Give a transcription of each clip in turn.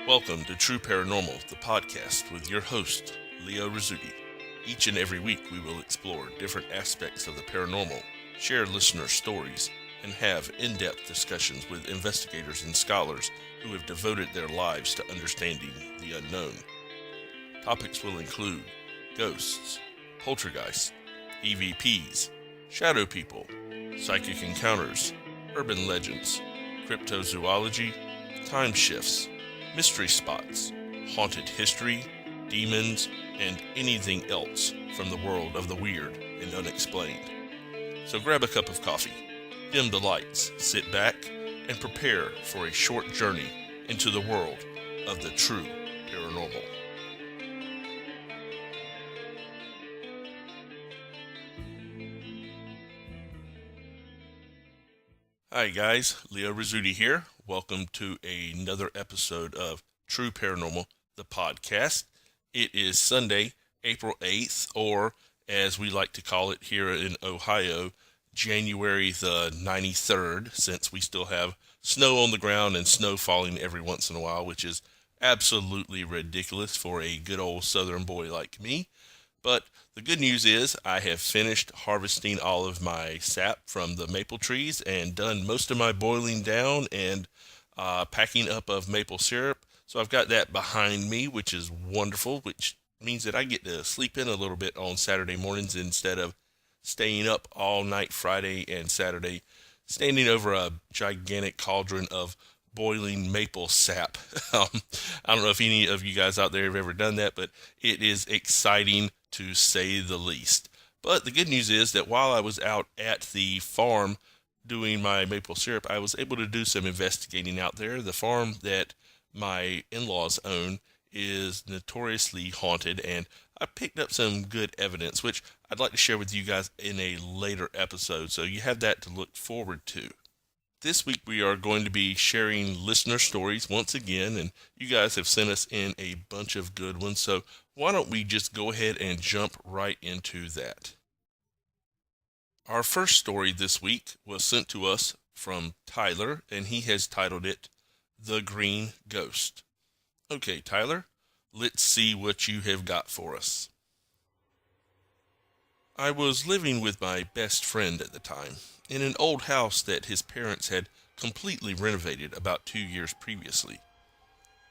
Welcome to True Paranormal, the podcast with your host, Leo Rizzuti. Each and every week we will explore different aspects of the paranormal, share listener stories, and have in-depth discussions with investigators and scholars who have devoted their lives to understanding the unknown. Topics will include ghosts, poltergeists, EVPs, shadow people, psychic encounters, urban legends, cryptozoology, time shifts, mystery spots, haunted history, demons, and anything else from the world of the weird and unexplained. So grab a cup of coffee, dim the lights, sit back, and prepare for a short journey into the world of the true paranormal. Hi guys, Leo Rizzuti here. Welcome to another episode of True Paranormal, the podcast. It is Sunday, April 8th, or as we like to call it here in Ohio, January the 93rd, since we still have snow on the ground and snow falling every once in a while, which is absolutely ridiculous for a good old southern boy like me. But the good news is I have finished harvesting all of my sap from the maple trees and done most of my boiling down and packing up of maple syrup. So I've got that behind me, which is wonderful, which means that I get to sleep in a little bit on Saturday mornings instead of staying up all night Friday and Saturday, standing over a gigantic cauldron of boiling maple sap. I don't know if any of you guys out there have ever done that, but it is exciting to say the least. But the good news is that while I was out at the farm doing my maple syrup, I was able to do some investigating out there. The farm that my in-laws own is notoriously haunted, and I picked up some good evidence, which I'd like to share with you guys in a later episode, so you have that to look forward to. This week we are going to be sharing listener stories once again, and you guys have sent us in a bunch of good ones, so why don't we just go ahead and jump right into that. Our first story this week was sent to us from Tyler, and he has titled it, The Green Ghost. Okay, Tyler, let's see what you have got for us. I was living with my best friend at the time in an old house that his parents had completely renovated about 2 years previously.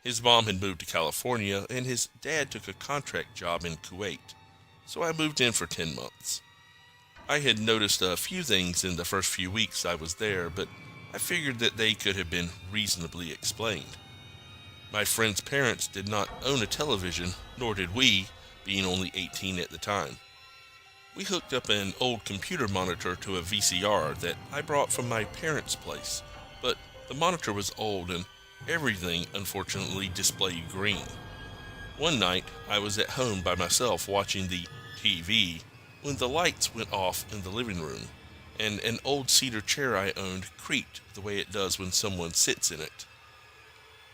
His mom had moved to California and his dad took a contract job in Kuwait, so I moved in for 10 months. I had noticed a few things in the first few weeks I was there, but I figured that they could have been reasonably explained. My friend's parents did not own a television, nor did we, being only 18 at the time. We hooked up an old computer monitor to a VCR that I brought from my parents' place, but the monitor was old and everything unfortunately displayed green. One night, I was at home by myself watching the TV when the lights went off in the living room, and an old cedar chair I owned creaked the way it does when someone sits in it.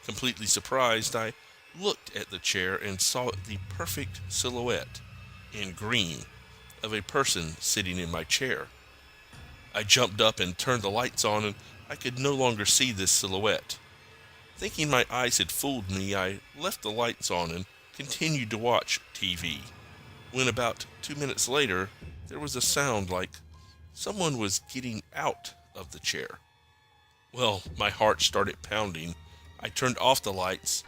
Completely surprised, I looked at the chair and saw the perfect silhouette, in green, of a person sitting in my chair. I jumped up and turned the lights on, and I could no longer see this silhouette. Thinking my eyes had fooled me, I left the lights on and continued to watch TV. When about 2 minutes later, there was a sound like someone was getting out of the chair. Well, my heart started pounding. I turned off the lights,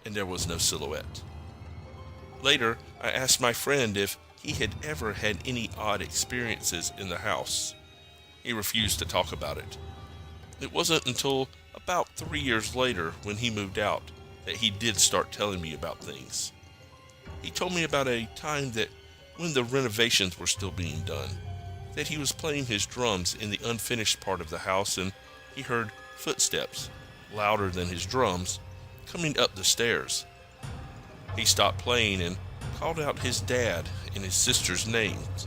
and there was no silhouette. Later, I asked my friend if he had ever had any odd experiences in the house. He refused to talk about it. It wasn't until about 3 years later, when he moved out, that he did start telling me about things. He told me about a time that when the renovations were still being done, that he was playing his drums in the unfinished part of the house and he heard footsteps, louder than his drums, coming up the stairs. He stopped playing and called out his dad and his sister's names,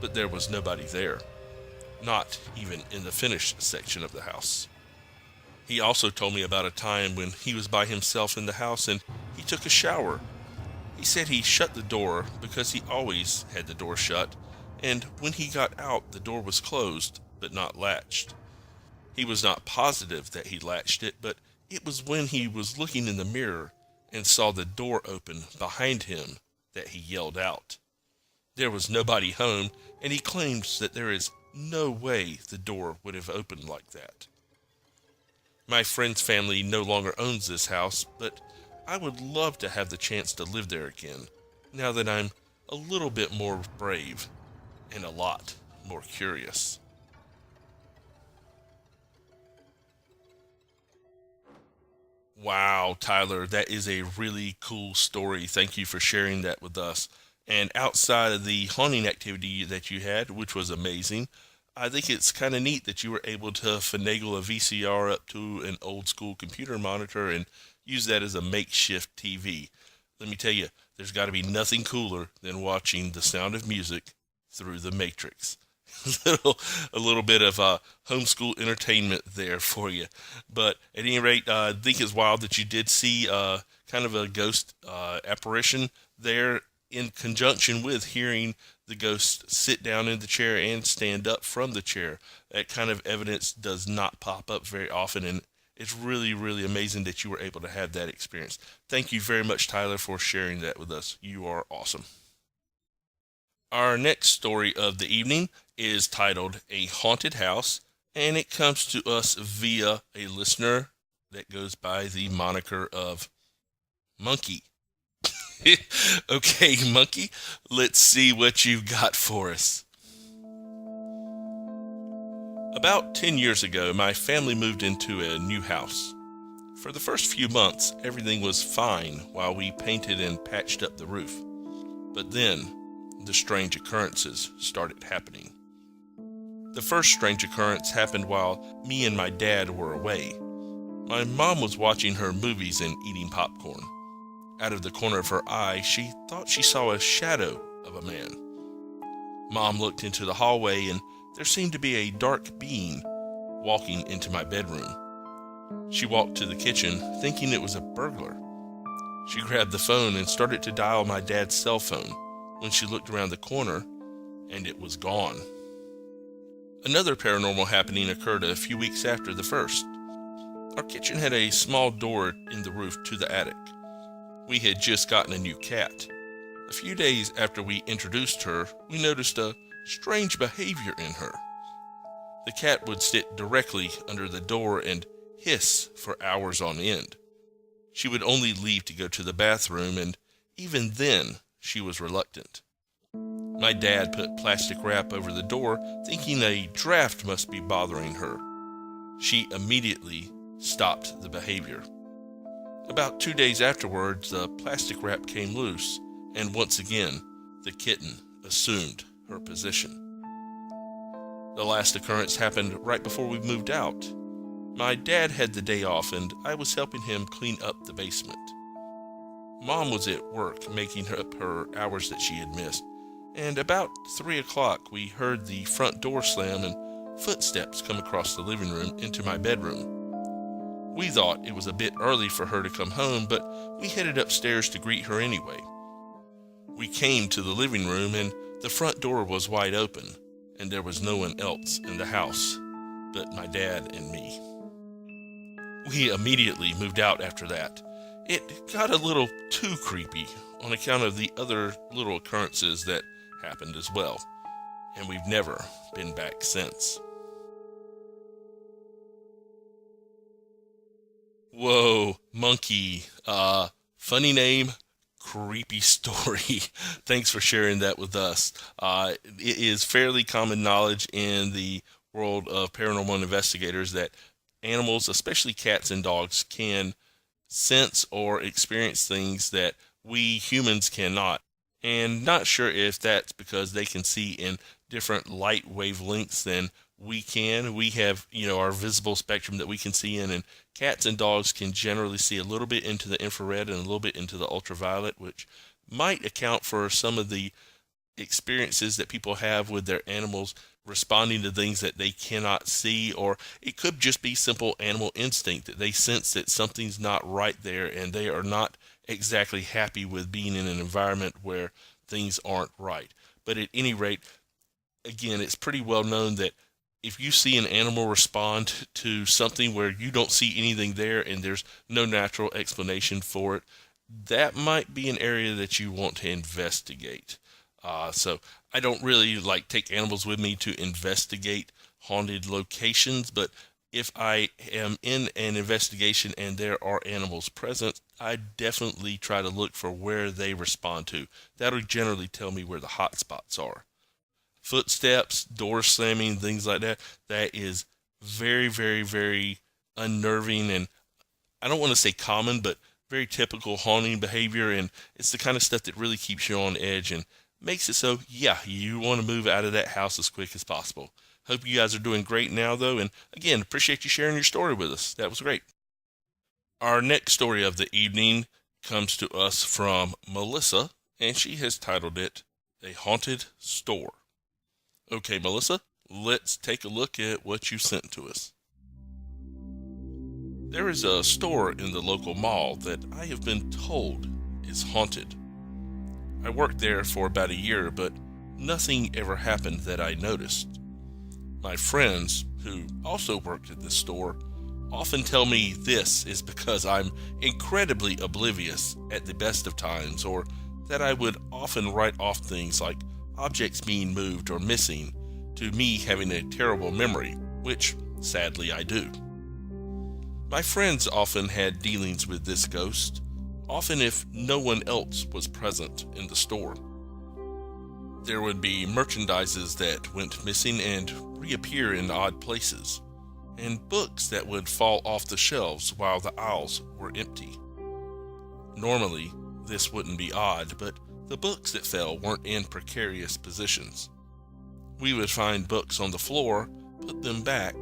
but there was nobody there, not even in the finished section of the house. He also told me about a time when he was by himself in the house and he took a shower. He said he shut the door because he always had the door shut, and when he got out the door was closed but not latched. He was not positive that he latched it, but It was when he was looking in the mirror and saw the door open behind him that he yelled out. There was nobody home, and he claims that there is no way the door would have opened like that. My friend's family no longer owns this house, but I would love to have the chance to live there again, now that I'm a little bit more brave and a lot more curious. Wow, Tyler, that is a really cool story. Thank you for sharing that with us. And outside of the haunting activity that you had, which was amazing, I think it's kind of neat that you were able to finagle a VCR up to an old school computer monitor and use that as a makeshift TV. Let me tell you, there's got to be nothing cooler than watching The Sound of Music through the Matrix. A little bit of homeschool entertainment there for you. But at any rate, I think it's wild that you did see kind of a ghost apparition there in conjunction with hearing the ghost sit down in the chair and stand up from the chair. That kind of evidence does not pop up very often, and it's really, really amazing that you were able to have that experience. Thank you very much, Tyler, for sharing that with us. You are awesome. Our next story of the evening is titled A Haunted House, and it comes to us via a listener that goes by the moniker of Monkey. Okay, Monkey, let's see what you've got for us. About 10 years ago, my family moved into a new house. For the first few months, everything was fine while we painted and patched up the roof. But then, the strange occurrences started happening. The first strange occurrence happened while me and my dad were away. My mom was watching her movies and eating popcorn. Out of the corner of her eye, she thought she saw a shadow of a man. Mom looked into the hallway, and there seemed to be a dark being walking into my bedroom. She walked to the kitchen, thinking it was a burglar. She grabbed the phone and started to dial my dad's cell phone when she looked around the corner, and it was gone. Another paranormal happening occurred a few weeks after the first. Our kitchen had a small door in the roof to the attic. We had just gotten a new cat. A few days after we introduced her, we noticed a strange behavior in her. The cat would sit directly under the door and hiss for hours on end. She would only leave to go to the bathroom, and even then, she was reluctant. My dad put plastic wrap over the door, thinking a draft must be bothering her. She immediately stopped the behavior. About 2 days afterwards, the plastic wrap came loose, and once again, the kitten assumed her position. The last occurrence happened right before we moved out. My dad had the day off, and I was helping him clean up the basement. Mom was at work making up her hours that she had missed, and about 3 o'clock we heard the front door slam and footsteps come across the living room into my bedroom. We thought it was a bit early for her to come home, but we headed upstairs to greet her anyway. We came to the living room, and the front door was wide open, and there was no one else in the house but my dad and me. We immediately moved out after that. It got a little too creepy on account of the other little occurrences that happened as well, and we've never been back since. Whoa, Monkey. Funny name, creepy story. Thanks for sharing that with us. It is fairly common knowledge in the world of paranormal investigators that animals, especially cats and dogs, can sense or experience things that we humans cannot. And not sure if that's because they can see in different light wavelengths than we can. We have, our visible spectrum that we can see in, and cats and dogs can generally see a little bit into the infrared and a little bit into the ultraviolet, which might account for some of the experiences that people have with their animals responding to things that they cannot see, or it could just be simple animal instinct that they sense that something's not right there and they are not exactly happy with being in an environment where things aren't right. But at any rate, again, it's pretty well known that if you see an animal respond to something where you don't see anything there and there's no natural explanation for it, that might be an area that you want to investigate. So I don't really like take animals with me to investigate haunted locations, but if I am in an investigation and there are animals present, I definitely try to look for where they respond to. That'll generally tell me where the hot spots are. Footsteps, door slamming, things like that, that is very, very, very unnerving, and I don't want to say common, but very typical haunting behavior, and it's the kind of stuff that really keeps you on edge and makes it so, yeah, you want to move out of that house as quick as possible. Hope you guys are doing great now, though, and again, appreciate you sharing your story with us. That was great. Our next story of the evening comes to us from Melissa, and she has titled it A Haunted Store. Okay, Melissa, let's take a look at what you sent to us. There is a store in the local mall that I have been told is haunted. I worked there for about a year, but nothing ever happened that I noticed. My friends, who also worked at this store, often tell me this is because I'm incredibly oblivious at the best of times, or that I would often write off things like objects being moved or missing to me having a terrible memory, which sadly I do. My friends often had dealings with this ghost, often if no one else was present in the store. There would be merchandises that went missing and reappear in odd places, and books that would fall off the shelves while the aisles were empty. Normally, this wouldn't be odd, but the books that fell weren't in precarious positions. We would find books on the floor, put them back,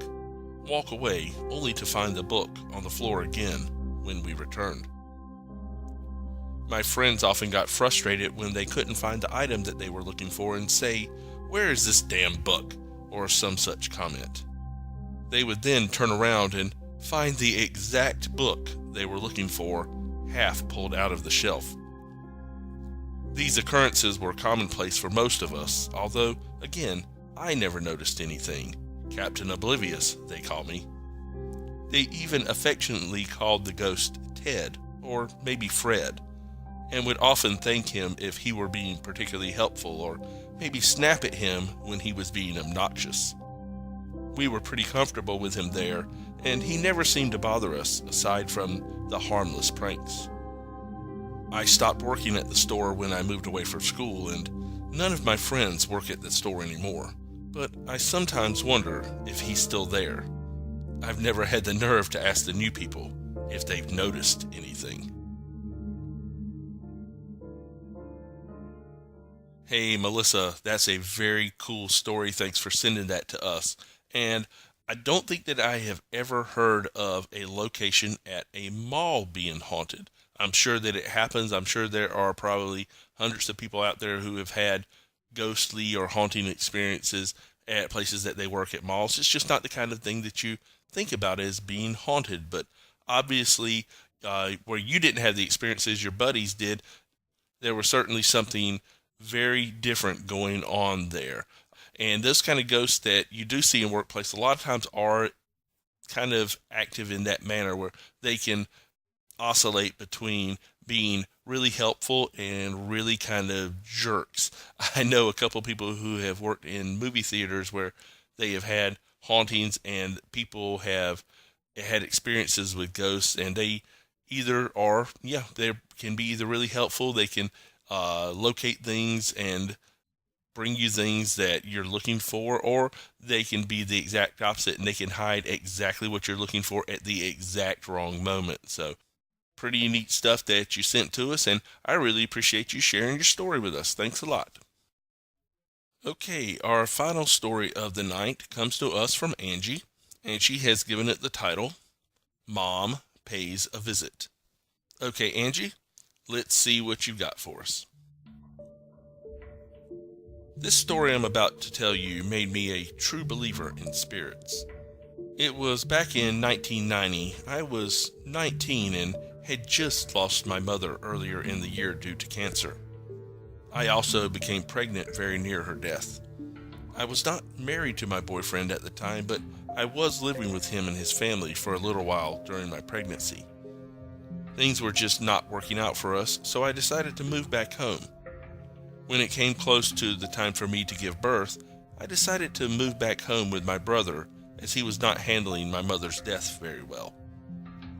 walk away, only to find the book on the floor again when we returned. My friends often got frustrated when they couldn't find the item that they were looking for and say, "Where is this damn book?" or some such comment. They would then turn around and find the exact book they were looking for, half pulled out of the shelf. These occurrences were commonplace for most of us, although, again, I never noticed anything. Captain Oblivious, they call me. They even affectionately called the ghost Ted, or maybe Fred, and would often thank him if he were being particularly helpful, or maybe snap at him when he was being obnoxious. We were pretty comfortable with him there, and he never seemed to bother us, aside from the harmless pranks. I stopped working at the store when I moved away from school, and none of my friends work at the store anymore, but I sometimes wonder if he's still there. I've never had the nerve to ask the new people if they've noticed anything. Hey, Melissa, that's a very cool story. Thanks for sending that to us. And I don't think that I have ever heard of a location at a mall being haunted. I'm sure that it happens. I'm sure there are probably hundreds of people out there who have had ghostly or haunting experiences at places that they work at malls. It's just not the kind of thing that you think about as being haunted. But obviously, where you didn't have the experiences your buddies did, there was certainly something very different going on there. And those kind of ghosts that you do see in workplace a lot of times are kind of active in that manner where they can oscillate between being really helpful and really kind of jerks. I know a couple people who have worked in movie theaters where they have had hauntings and people have had experiences with ghosts, and they either are, they can be either really helpful, they can locate things and bring you things that you're looking for, or they can be the exact opposite and they can hide exactly what you're looking for at the exact wrong moment. So pretty neat stuff that you sent to us, and I really appreciate you sharing your story with us. Thanks a lot. Okay, our final story of the night comes to us from Angie, and she has given it the title, Mom Pays a Visit. Okay, Angie, let's see what you've got for us. This story I'm about to tell you made me a true believer in spirits. It was back in 1990. I was 19 and had just lost my mother earlier in the year due to cancer. I also became pregnant very near her death. I was not married to my boyfriend at the time, but I was living with him and his family for a little while during my pregnancy. Things were just not working out for us, so I decided to move back home. When it came close to the time for me to give birth, I decided to move back home with my brother as he was not handling my mother's death very well.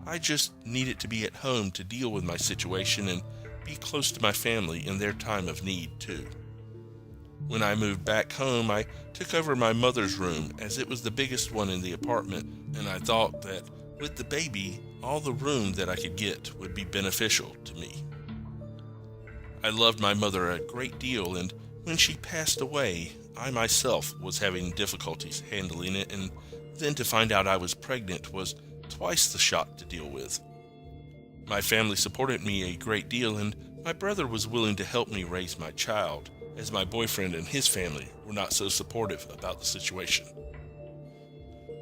I just needed to be at home to deal with my situation and be close to my family in their time of need too. When I moved back home, I took over my mother's room as it was the biggest one in the apartment, and I thought that with the baby, all the room that I could get would be beneficial to me. I loved my mother a great deal, and when she passed away, I myself was having difficulties handling it, and then to find out I was pregnant was twice the shock to deal with. My family supported me a great deal, and my brother was willing to help me raise my child, as my boyfriend and his family were not so supportive about the situation.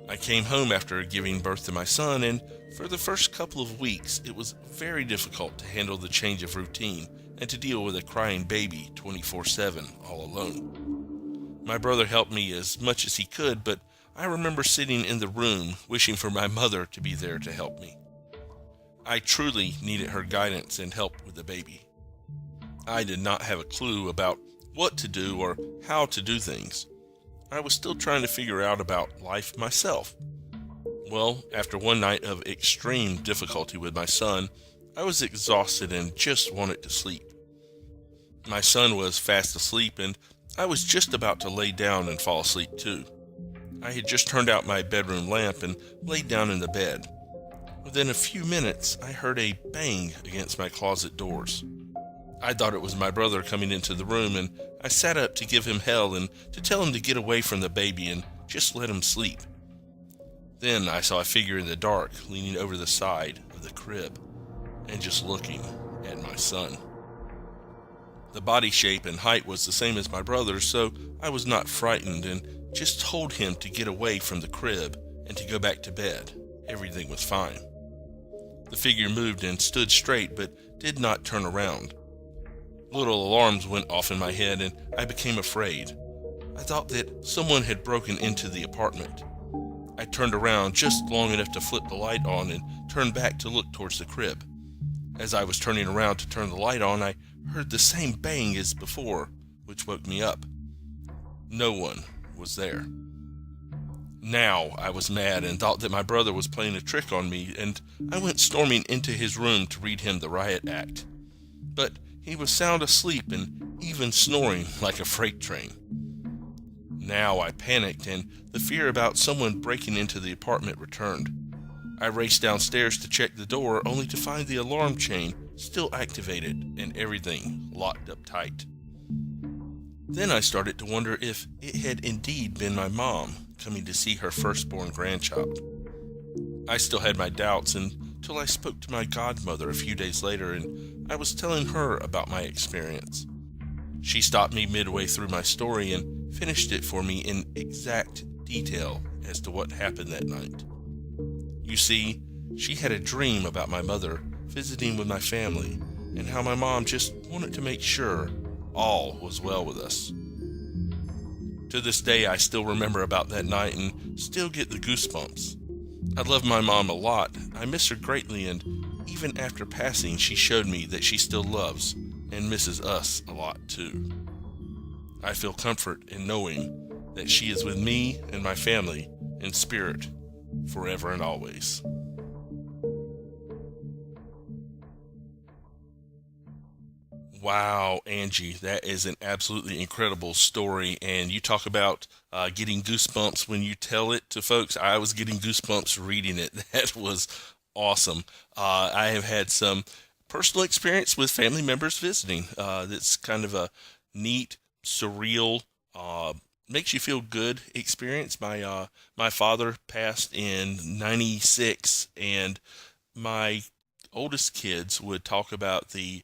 I came home after giving birth to my son, and for the first couple of weeks, it was very difficult to handle the change of routine and to deal with a crying baby 24/7 all alone. My brother helped me as much as he could, but I remember sitting in the room wishing for my mother to be there to help me. I truly needed her guidance and help with the baby. I did not have a clue about what to do or how to do things. I was still trying to figure out about life myself. Well, after one night of extreme difficulty with my son, I was exhausted and just wanted to sleep. My son was fast asleep, and I was just about to lay down and fall asleep too. I had just turned out my bedroom lamp and laid down in the bed. Within a few minutes, I heard a bang against my closet doors. I thought it was my brother coming into the room, and I sat up to give him hell and to tell him to get away from the baby and just let him sleep. Then I saw a figure in the dark leaning over the side of the crib and just looking at my son. The body shape and height was the same as my brother's, so I was not frightened and just told him to get away from the crib and to go back to bed. Everything was fine. The figure moved and stood straight but did not turn around. Little alarms went off in my head and I became afraid. I thought that someone had broken into the apartment. I turned around just long enough to flip the light on and turned back to look towards the crib. As I was turning around to turn the light on, I heard the same bang as before, which woke me up. No one was there. Now I was mad and thought that my brother was playing a trick on me, and I went storming into his room to read him the riot act. But he was sound asleep and even snoring like a freight train. Now I panicked, and the fear about someone breaking into the apartment returned. I raced downstairs to check the door, only to find the alarm chain still activated and everything locked up tight. Then I started to wonder if it had indeed been my mom coming to see her firstborn grandchild. I still had my doubts until I spoke to my godmother a few days later, and I was telling her about my experience. She stopped me midway through my story and finished it for me in exact detail as to what happened that night. You see, she had a dream about my mother visiting with my family and how my mom just wanted to make sure all was well with us. To this day, I still remember about that night and still get the goosebumps. I love my mom a lot. I miss her greatly, and even after passing, she showed me that she still loves and misses us a lot too. I feel comfort in knowing that she is with me and my family in spirit forever and always. Wow, Angie, that is an absolutely incredible story. And you talk about getting goosebumps when you tell it to folks. I was getting goosebumps reading it. That was awesome. I have had some personal experience with family members visiting. That's kind of a neat, surreal, makes you feel good experience. My father passed in '96, and my oldest kids would talk about the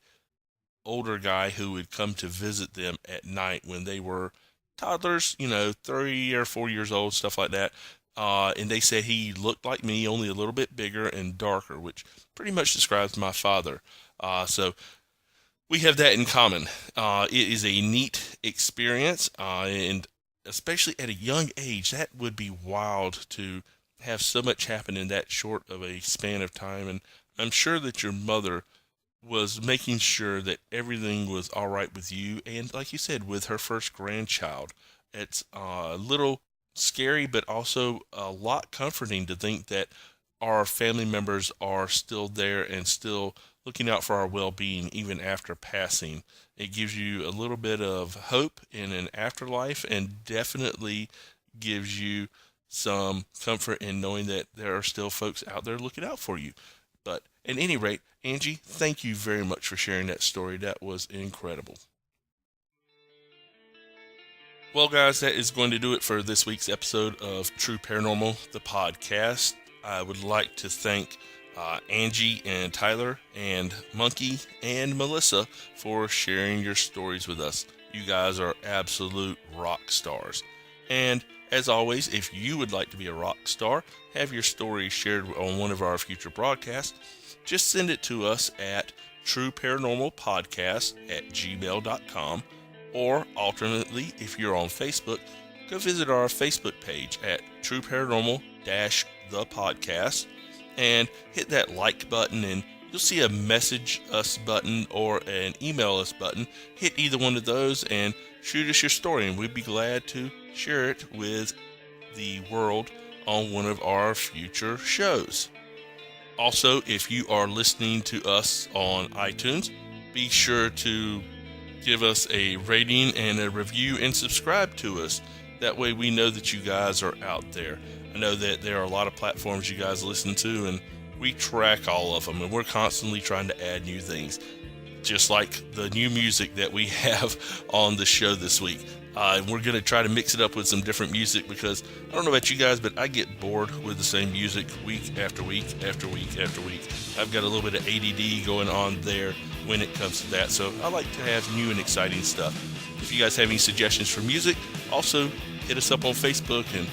older guy who would come to visit them at night when they were toddlers, 3 or 4 years old, stuff like that. And they said he looked like me, only a little bit bigger and darker, which pretty much describes my father. So we have that in common. It is a neat experience, and especially at a young age, that would be wild to have so much happen in that short of a span of time. And I'm sure that your mother was making sure that everything was all right with you. And like you said, with her first grandchild, it's a little scary, but also a lot comforting to think that our family members are still there and still looking out for our well-being even after passing. It gives you a little bit of hope in an afterlife, and definitely gives you some comfort in knowing that there are still folks out there looking out for you. But at any rate, Angie, thank you very much for sharing that story. That was incredible. Well, guys, that is going to do it for this week's episode of True Paranormal, the podcast. I would like to thank Angie and Tyler and Monkey and Melissa for sharing your stories with us. You guys are absolute rock stars. And as always, if you would like to be a rock star, have your story shared on one of our future broadcasts, just send it to us at trueparanormalpodcast@gmail.com. Or alternately, if you're on Facebook, go visit our Facebook page at True Paranormal the podcast and hit that like button, and you'll see a message us button or an email us button. Hit either one of those and shoot us your story, and we'd be glad to share it with the world on one of our future shows. Also, if you are listening to us on iTunes, be sure to give us a rating and a review and subscribe to us. That way we know that you guys are out there. I know that there are a lot of platforms you guys listen to, and we track all of them, and we're constantly trying to add new things, just like the new music that we have on the show this week. We're going to try to mix it up with some different music, because I don't know about you guys, but I get bored with the same music week after week after week after week. I've got a little bit of ADD going on there when it comes to that, so I like to have new and exciting stuff. If you guys have any suggestions for music, also hit us up on Facebook and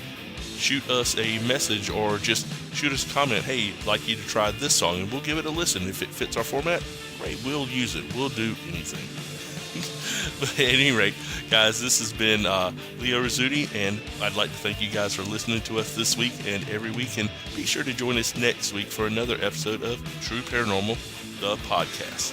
shoot us a message, or just shoot us a comment. Hey, I'd like you to try this song, and we'll give it a listen. If it fits our format, great, we'll use it. We'll do anything. But at any rate, guys, this has been Leo Rizzuti, and I'd like to thank you guys for listening to us this week and every week, and be sure to join us next week for another episode of True Paranormal, the podcast.